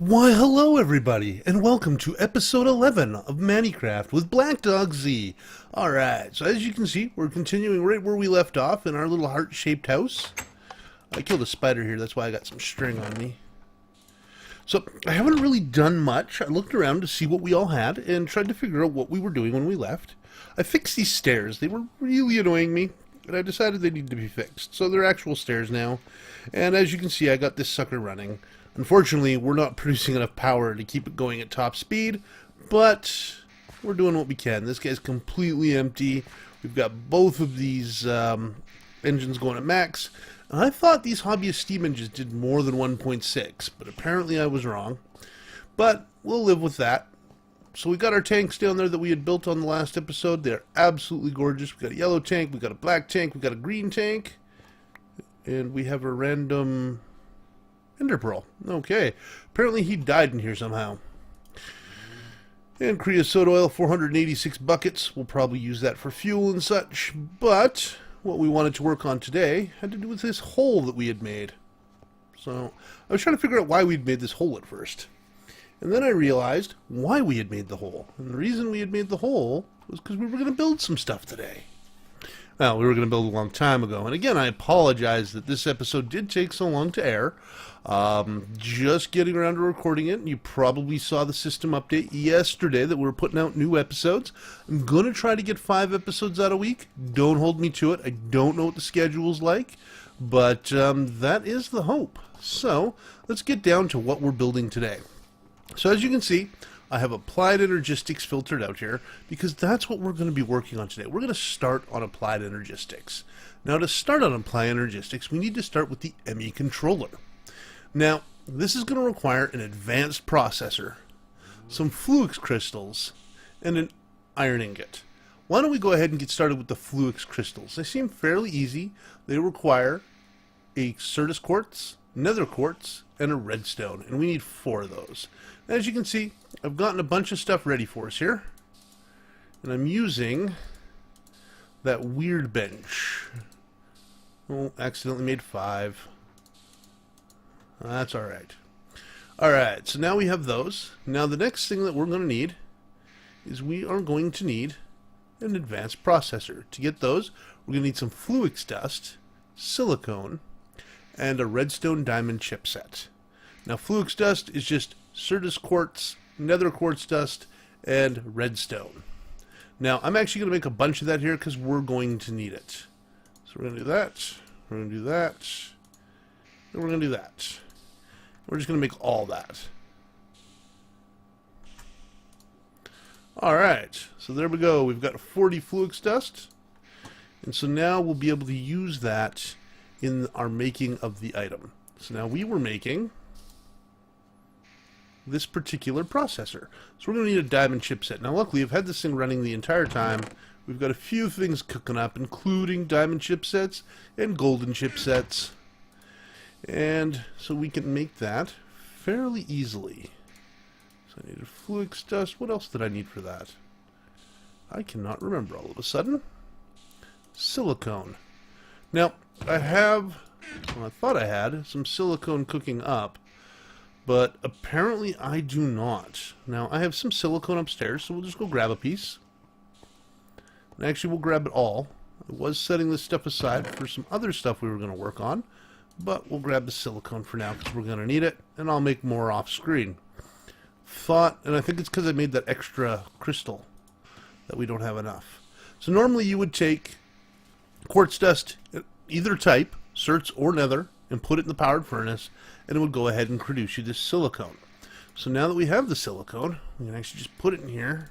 Why, hello everybody, and welcome to episode 11 of ManniCraft with Black Dog Z. Alright, so as you can see, we're continuing right where we left off in our little heart-shaped house. I killed a spider here, that's why I got some string on me. So, I haven't really done much. I looked around to see what we all had and tried to figure out what we were doing when we left. I fixed these stairs. They were really annoying me, and I decided they need to be fixed. So they're actual stairs now, and as you can see, I got this sucker running. Unfortunately, we're not producing enough power to keep it going at top speed, but we're doing what we can. This guy's completely empty. We've got both of these engines going at max, and I thought these hobbyist steam engines did more than 1.6, but apparently I was wrong. But we'll live with that. So we got our tanks down there that we had built on the last episode. They're absolutely gorgeous. We got a yellow tank, we got a black tank, we got a green tank, and we have a random Ender Pearl. Okay. Apparently he died in here somehow. And creosote oil, 486 buckets. We'll probably use that for fuel and such. But what we wanted to work on today had to do with this hole that we had made. So I was trying to figure out why we'd made this hole at first. And then I realized why we had made the hole. And the reason we had made the hole was because we were going to build some stuff today. Well, we were going to build a long time ago. And again, I apologize that this episode did take so long to air. Just getting around to recording it. You probably saw the system update yesterday that we were putting out new episodes. I'm going to try to get 5 episodes out a week. Don't hold me to it. I don't know what the schedule's like. But that is the hope. So let's get down to what we're building today. So as you can see, I have Applied Energistics filtered out here because that's what we're going to be working on today. We're going to start on Applied Energistics. Now to start on Applied Energistics, we need to start with the ME controller. Now, this is going to require an advanced processor, some fluix crystals, and an iron ingot. Why don't we go ahead and get started with the fluix crystals? They seem fairly easy. They require a Certus quartz, nether quartz, and a redstone, and we need 4 of those. As you can see, I've gotten a bunch of stuff ready for us here, and I'm using that weird bench. Oh, accidentally made 5. That's alright. Alright, so now we have those. Now the next thing that we're going to need is we are going to need an advanced processor. To get those, we're going to need some fluix dust, silicone, and a redstone diamond chipset. Now fluix dust is just Certus quartz, nether quartz dust, and redstone. Now I'm actually going to make a bunch of that here because we're going to need it. So we're going to do that, we're going to do that, and we're going to do that. We're just going to make all that. Alright, so there we go. We've got 40 fluix dust. And so now we'll be able to use that in our making of the item. So now we were making this particular processor. So we're going to need a diamond chipset. Now luckily I've had this thing running the entire time. We've got a few things cooking up, including diamond chipsets and golden chipsets. And so we can make that fairly easily. So I needed fluix dust. What else did I need for that? I cannot remember all of a sudden. Silicone. Now, I have, well, I thought I had some silicone cooking up, but apparently I do not. Now, I have some silicone upstairs, so we'll just go grab a piece. And actually, we'll grab it all. I was setting this stuff aside for some other stuff we were going to work on. But we'll grab the silicone for now because we're going to need it, and I'll make more off screen. And I think it's because I made that extra crystal that we don't have enough. So normally you would take quartz dust, either type, certs or nether, and put it in the powered furnace, and it would go ahead and produce you this silicone. So now that we have the silicone, we can actually just put it in here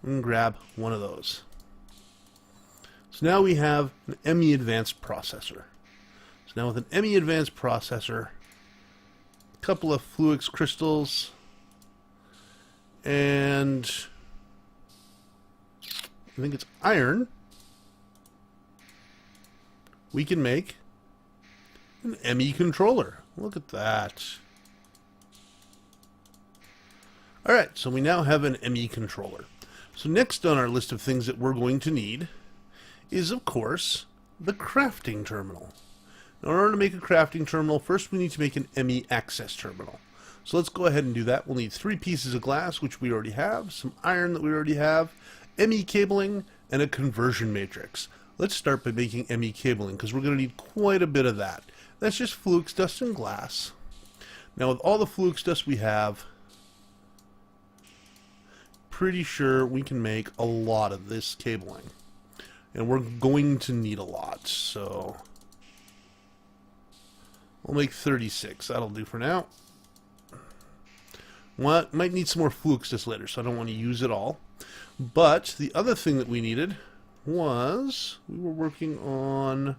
and grab one of those. So now we have an ME advanced processor. So now with an ME advanced processor, a couple of fluix crystals, and I think it's iron, we can make an ME controller. Look at that. Alright, so we now have an ME controller. So next on our list of things that we're going to need is, of course, the crafting terminal. Now, in order to make a crafting terminal, first we need to make an ME access terminal. So let's go ahead and do that. We'll need 3 pieces of glass, which we already have, some iron that we already have, ME cabling, and a conversion matrix. Let's start by making ME cabling, because we're going to need quite a bit of that. That's just flux dust and glass. Now with all the flux dust we have, pretty sure we can make a lot of this cabling. And we're going to need a lot, so we'll make 36. That'll do for now. Might need some more flux dust later, so I don't want to use it all. But the other thing that we needed was, we were working on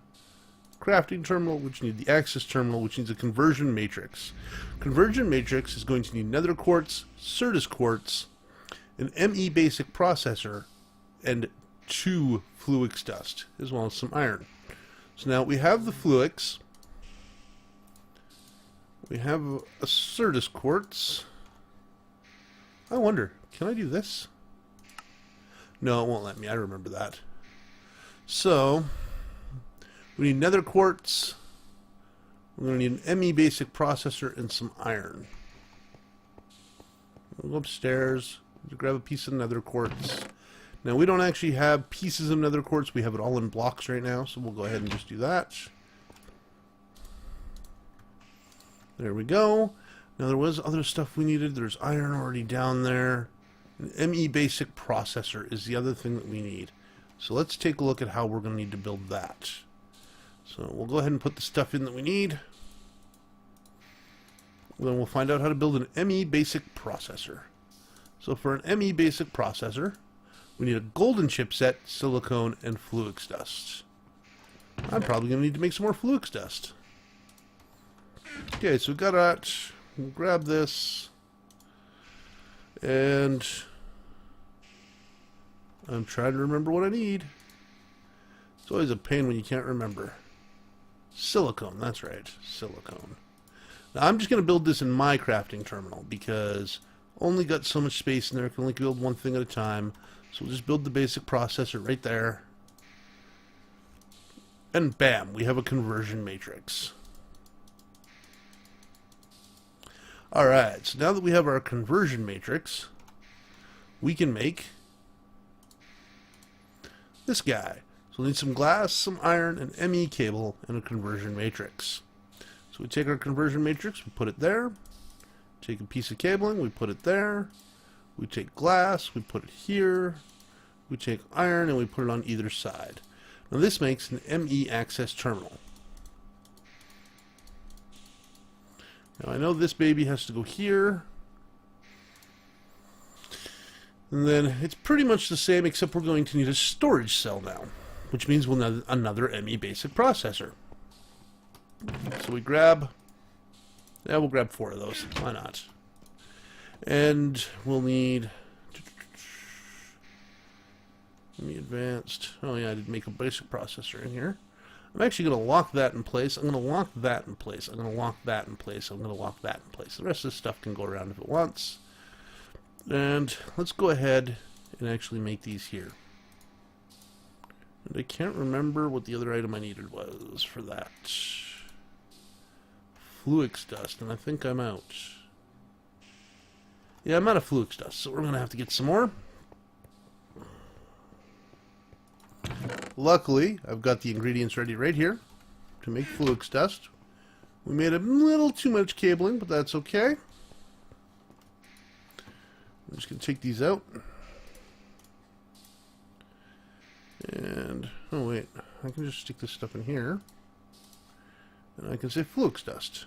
crafting terminal, which needs the access terminal, which needs a conversion matrix. Conversion matrix is going to need nether quartz, Certus quartz, an ME basic processor, and 2 flux dust, as well as some iron. So now we have the flux, we have a Certus quartz. I wonder, can I do this? No, it won't let me. I remember that. So, we need nether quartz. We're going to need an ME basic processor and some iron. We'll go upstairs to grab a piece of nether quartz. Now, we don't actually have pieces of nether quartz. We have it all in blocks right now, so we'll go ahead and just do that. There we go. Now, there was other stuff we needed. There's iron already down there. An ME basic processor is the other thing that we need. So let's take a look at how we're going to need to build that. So we'll go ahead and put the stuff in that we need. Then we'll find out how to build an ME basic processor. So for an ME basic processor, we need a golden chipset, silicone, and flux dust. I'm probably going to need to make some more flux dust. Okay, so we got that. We'll grab this. And I'm trying to remember what I need. It's always a pain when you can't remember. Silicone, that's right, silicone. Now I'm just going to build this in my crafting terminal because only got so much space in there. I can only build one thing at a time. So we'll just build the basic processor right there. And bam, we have a conversion matrix. Alright, so now that we have our conversion matrix, we can make this guy. So we'll need some glass, some iron, an ME cable, and a conversion matrix. So we take our conversion matrix, we put it there. Take a piece of cabling, we put it there. We take glass, we put it here. We take iron, and we put it on either side. Now this makes an ME access terminal. Now I know this baby has to go here. And then it's pretty much the same, except we're going to need a storage cell now, which means we'll need another ME basic processor. So we grab, we'll grab 4 of those. Why not? And we'll need advanced. Oh yeah, I did make a basic processor in here. I'm actually going to lock that in place. I'm going to lock that in place. I'm going to lock that in place. I'm going to lock that in place. The rest of this stuff can go around if it wants. And let's go ahead and actually make these here. And I can't remember what the other item I needed was for that. Flux dust, and I think I'm out. Yeah, I'm out of flux dust, so we're going to have to get some more. Luckily, I've got the ingredients ready right here to make flux dust. We made a little too much cabling, but that's okay. I'm just going to take these out. And, oh wait, I can just stick this stuff in here. And I can say flux dust.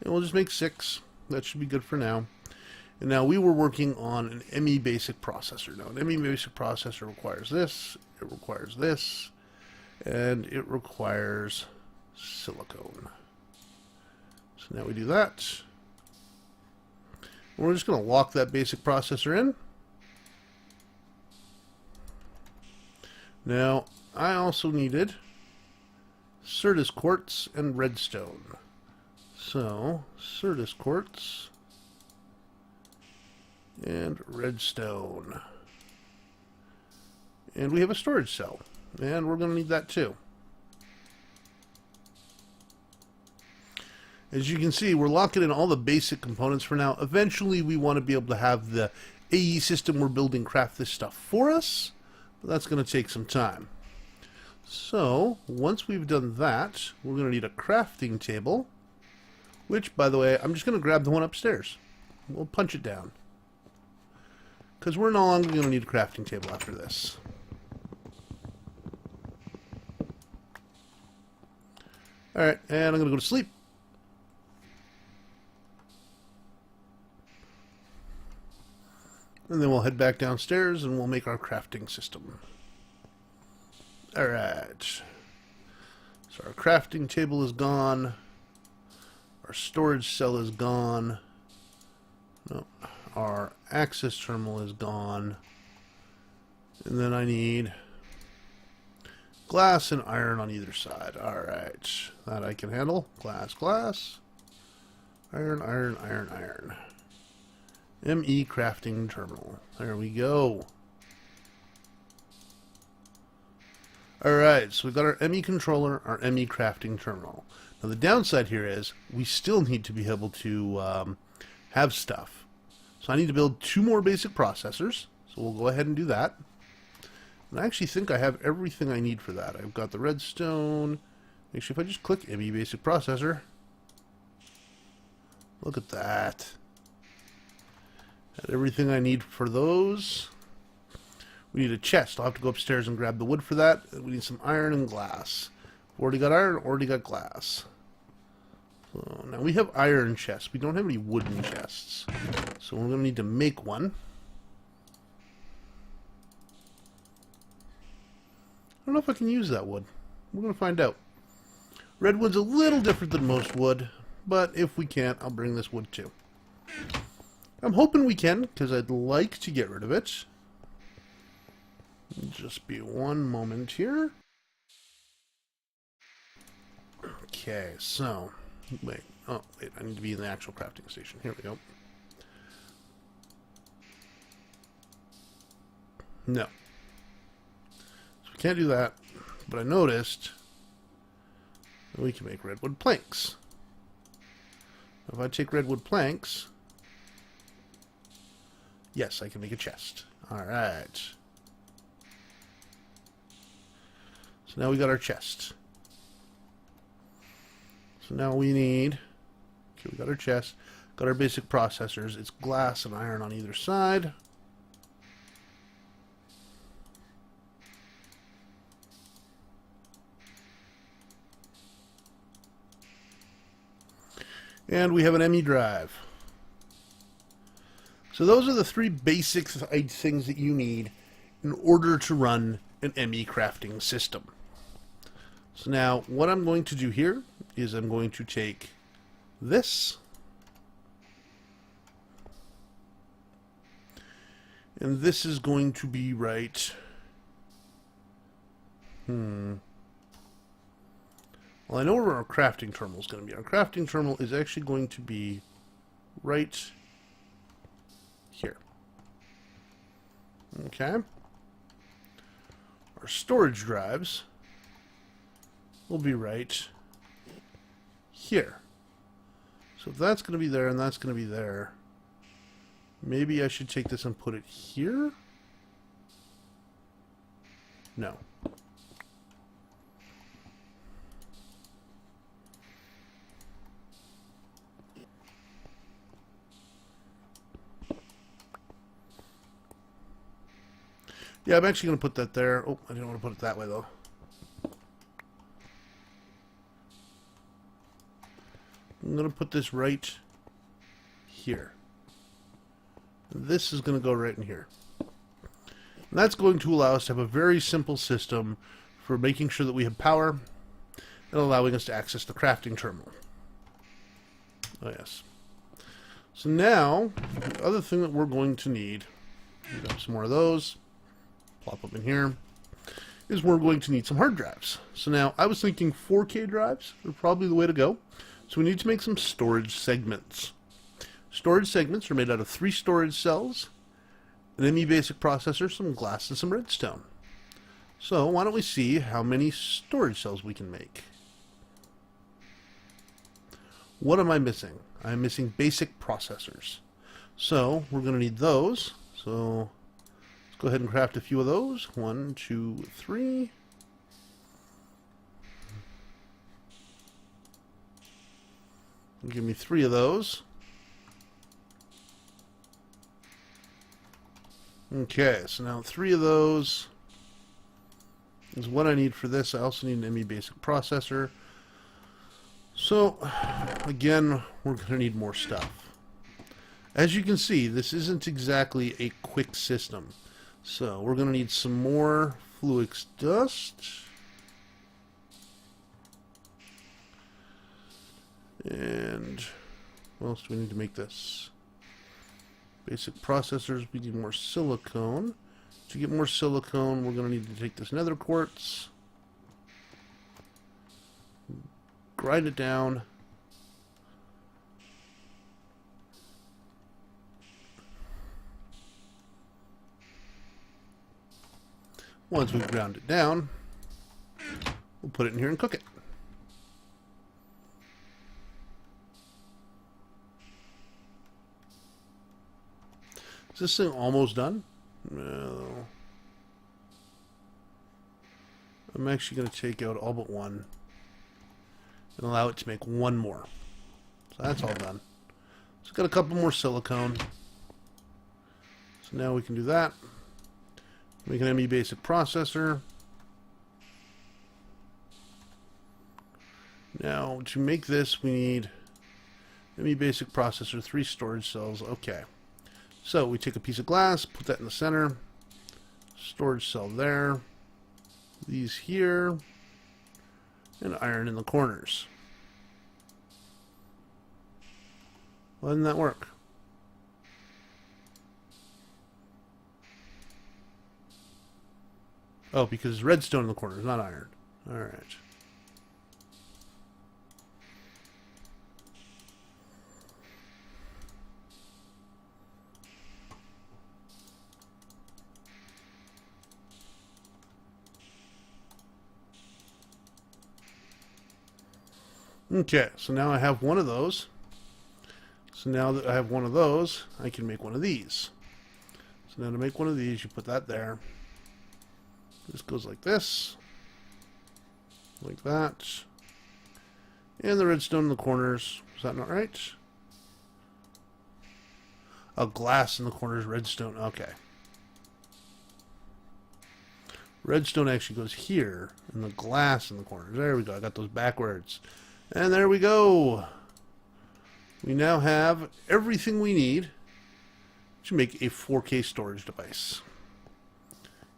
And we'll just make 6. That should be good for now. And now we were working on an ME basic processor. Now an ME basic processor requires this, it requires this, and it requires silicone. So now we do that. And we're just going to lock that basic processor in. Now I also needed Certus quartz and redstone. So Certus quartz and redstone. And we have a storage cell. And we're going to need that too. As you can see, we're locking in all the basic components for now. Eventually, we want to be able to have the AE system we're building craft this stuff for us, but that's going to take some time. So, once we've done that, we're going to need a crafting table, which, by the way, I'm just going to grab the one upstairs. We'll punch it down, because we're no longer going to need a crafting table after this. Alright, and I'm going to go to sleep. And then we'll head back downstairs and we'll make our crafting system. Alright. So our crafting table is gone. Our storage cell is gone. No, our access terminal is gone. And then I need glass and iron on either side. Alright. That I can handle. Glass, glass. Iron, iron, iron, iron. ME crafting terminal. There we go. Alright, so we've got our ME controller, our ME crafting terminal. Now the downside here is we still need to be able to have stuff. So I need to build 2 more basic processors. So we'll go ahead and do that. And I actually think I have everything I need for that. I've got the redstone. Actually, if I just click ME basic processor. Look at that. Got everything I need for those. We need a chest. I'll have to go upstairs and grab the wood for that. We need some iron and glass. Already got iron, already got glass. So now we have iron chests. We don't have any wooden chests. So we're going to need to make one. I don't know if I can use that wood. We're going to find out. Redwood's a little different than most wood, but if we can't, I'll bring this wood too. I'm hoping we can, because I'd like to get rid of it. Just be one moment here. Okay, so, wait, I need to be in the actual crafting station. Here we go. No. So we can't do that, but I noticed that we can make redwood planks. If I take redwood planks, yes, I can make a chest. Alright. So now we got our chest. So now we need... Okay, we got our chest. Got our basic processors. It's glass and iron on either side. And we have an ME drive. So those are the 3 basic things that you need in order to run an ME crafting system. So now what I'm going to do here is I'm going to take this and this is going to be right well, I know where our crafting terminal is going to be. Our crafting terminal is actually going to be right here. Okay. Our storage drives will be right here. So if that's going to be there and that's going to be there, maybe I should take this and put it here? No. Yeah, I'm actually going to put that there. Oh, I didn't want to put it that way, though. I'm going to put this right here. This is going to go right in here. And that's going to allow us to have a very simple system for making sure that we have power and allowing us to access the crafting terminal. Oh, yes. So now, the other thing that we're going to need, grab some more of those, plop them in here, is we're going to need some hard drives. So now, I was thinking 4K drives are probably the way to go. So we need to make some storage segments. Storage segments are made out of 3 storage cells, an ME basic processor, some glass, and some redstone. So why don't we see how many storage cells we can make. What am I missing? I'm missing basic processors. So we're going to need those. So let's go ahead and craft a few of those. 1, 2, 3. Give me 3 of those. Okay, so now 3 of those is what I need for this. I also need an ME basic processor. So, again, we're going to need more stuff. As you can see, this isn't exactly a quick system. So, we're going to need some more Fluix dust. And what else do we need to make this? Basic processors, we need more silicone. To get more silicone, we're going to need to take this nether quartz, grind it down, once we've ground it down, we'll put it in here and cook it. Is this thing almost done? No. I'm actually going to take out all but one and allow it to make one more. So that's all done. So got a couple more silicone. So now we can do that. Make an ME basic processor. Now to make this we need ME basic processor, 3 storage cells. Okay. So we take a piece of glass, put that in the center, storage cell there, these here, and iron in the corners. Why didn't that work? Oh, because redstone in the corners, not iron. Alright. Okay, so now I have one of those. So now that I have one of those, I can make one of these. So now to make one of these, you put that there. This goes like this. Like that. And the redstone in the corners. Is that not right? Oh, glass in the corners, redstone. Okay. Redstone actually goes here, and the glass in the corners. There we go. I got those backwards. And there we go. We now have everything we need to make a 4K storage device.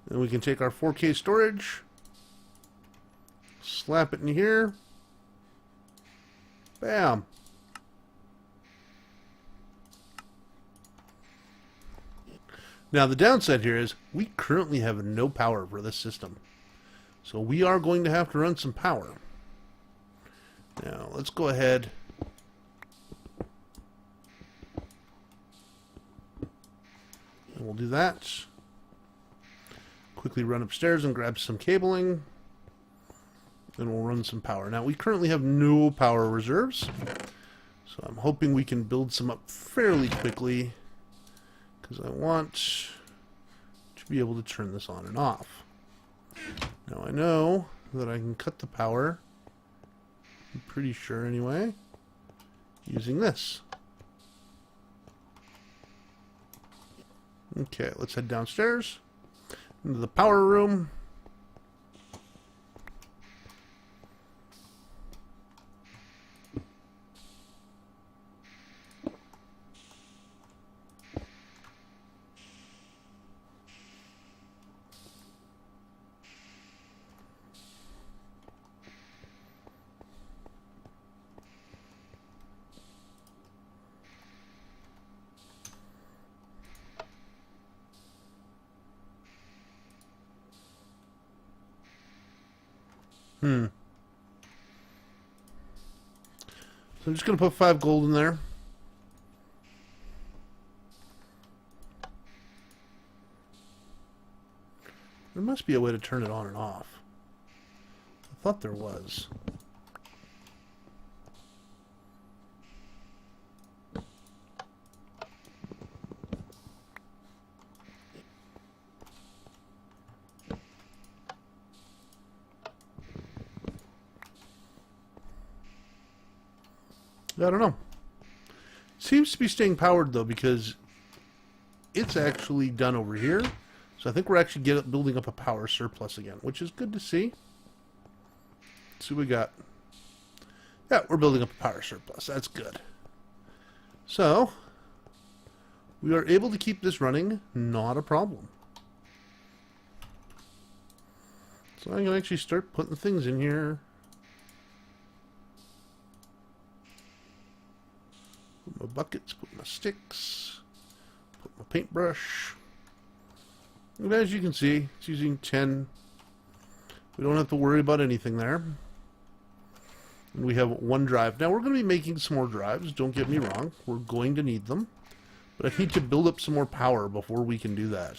Then we can take our 4K storage, slap it in here, bam. Now the downside here is we currently have no power for this system. So we are going to have to run some power. Now, let's go ahead and we'll do that. Quickly run upstairs and grab some cabling, and we'll run some power. Now, we currently have no power reserves, so I'm hoping we can build some up fairly quickly, because I want to be able to turn this on and off. Now, I know that I can cut the power, I'm pretty sure anyway, using this. Okay, let's head downstairs into the power room. So I'm just going to put 5 gold in there. There must be a way to turn it on and off. I thought there was. I don't know. Seems to be staying powered though, because it's actually done over here. So I think we're actually building up a power surplus again, which is good to see. Let's see what we got. Yeah, we're building up a power surplus. That's good. So we are able to keep this running, not a problem. So I can actually start putting things in here. Put my buckets, put my sticks, put my paintbrush. And as you can see, it's using 10. We don't have to worry about anything there. And we have one drive. Now we're going to be making some more drives, don't get me wrong. We're going to need them. But I need to build up some more power before we can do that.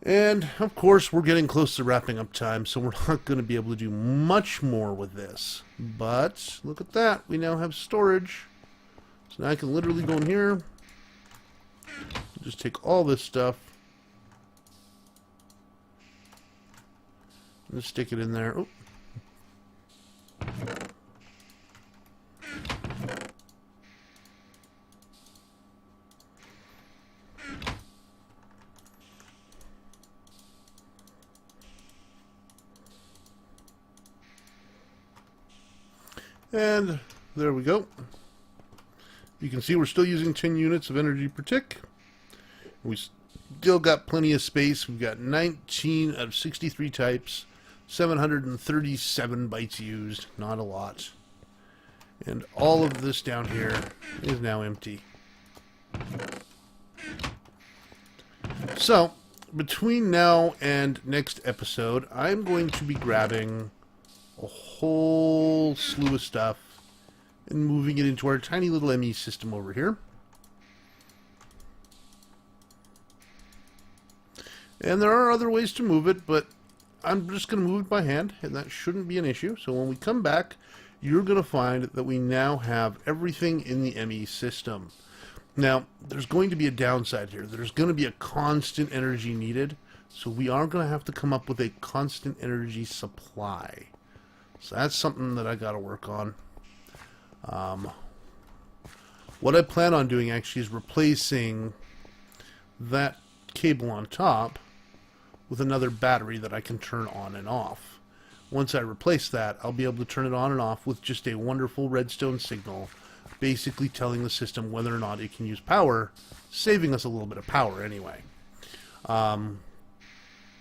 And, of course, we're getting close to wrapping up time, so we're not going to be able to do much more with this. But, look at that. We now have storage. So now I can literally go in here. Just take all this stuff. And stick it in there. Oh. And there we go. You can see we're still using 10 units of energy per tick. We still got plenty of space. We've got 19 out of 63 types, 737 bytes used, not a lot. And all of this down here is now empty. So, between now and next episode, I'm going to be grabbing a whole slew of stuff and moving it into our tiny little ME system over here. And there are other ways to move it, but I'm just going to move it by hand, and that shouldn't be an issue. So when we come back, you're going to find that we now have everything in the ME system. Now, there's going to be a downside here. There's going to be a constant energy needed, so we are going to have to come up with a constant energy supply. So that's something that I got to work on. What I plan on doing actually is replacing that cable on top with another battery that I can turn on and off. Once I replace that, I'll be able to turn it on and off with just a wonderful redstone signal, basically telling the system whether or not it can use power, saving us a little bit of power anyway.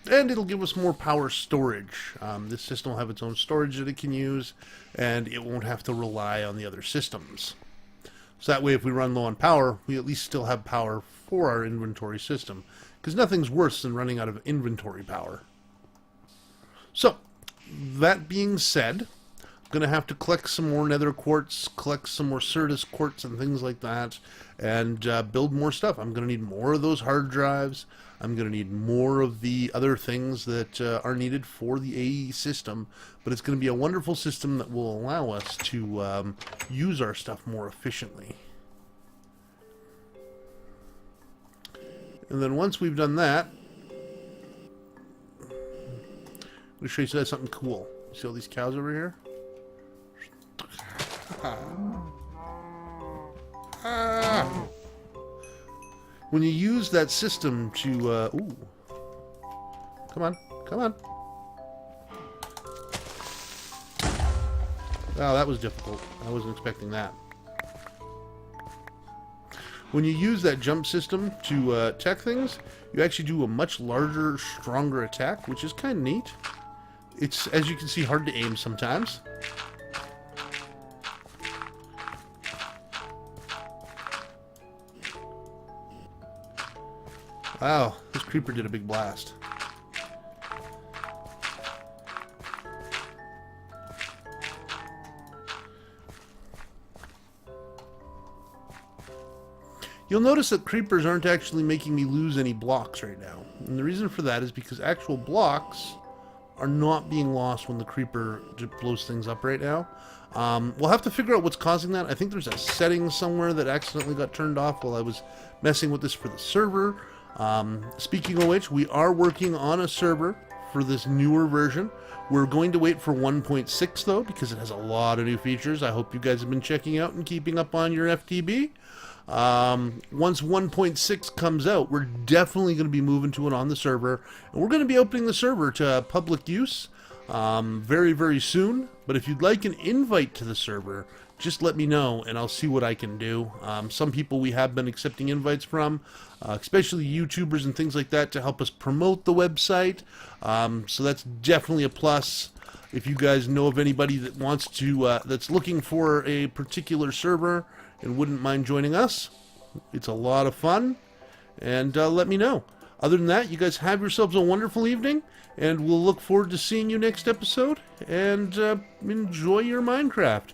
And it'll give us more power storage. This system will have its own storage that it can use, and it won't have to rely on the other systems. So that way, if we run low on power, we at least still have power for our inventory system. Because nothing's worse than running out of inventory power. So, that being said, I'm going to have to collect some more nether quartz, collect some more Certus quartz and things like that, and build more stuff. I'm going to need more of those hard drives. I'm going to need more of the other things that are needed for the AE system, but it's going to be a wonderful system that will allow us to use our stuff more efficiently. And then once we've done that, I'm going to show you something cool. See all these cows over here? When you use that system to, ooh, come on, come on. Wow, that was difficult. I wasn't expecting that. When you use that jump system to attack things, you actually do a much larger, stronger attack, which is kind of neat. It's, as you can see, hard to aim sometimes. Wow, this creeper did a big blast. You'll notice that creepers aren't actually making me lose any blocks right now. And the reason for that is because actual blocks are not being lost when the creeper blows things up right now. We'll have to figure out what's causing that. I think there's a setting somewhere that accidentally got turned off while I was messing with this for the server. Speaking of which, we are working on a server for this newer version. We're going to wait for 1.6 though, because it has a lot of new features. I hope you guys have been checking out and keeping up on your FTB. Once 1.6 comes out, we're definitely going to be moving to it on the server, and we're going to be opening the server to public use very, very soon. But if you'd like an invite to the server, just let me know and I'll see what I can do. Some people we have been accepting invites from, especially YouTubers and things like that, to help us promote the website. So that's definitely a plus. If you guys know of anybody that wants to, that's looking for a particular server and wouldn't mind joining us, it's a lot of fun, and let me know. Other than that, you guys have yourselves a wonderful evening, and we'll look forward to seeing you next episode, and enjoy your Minecraft.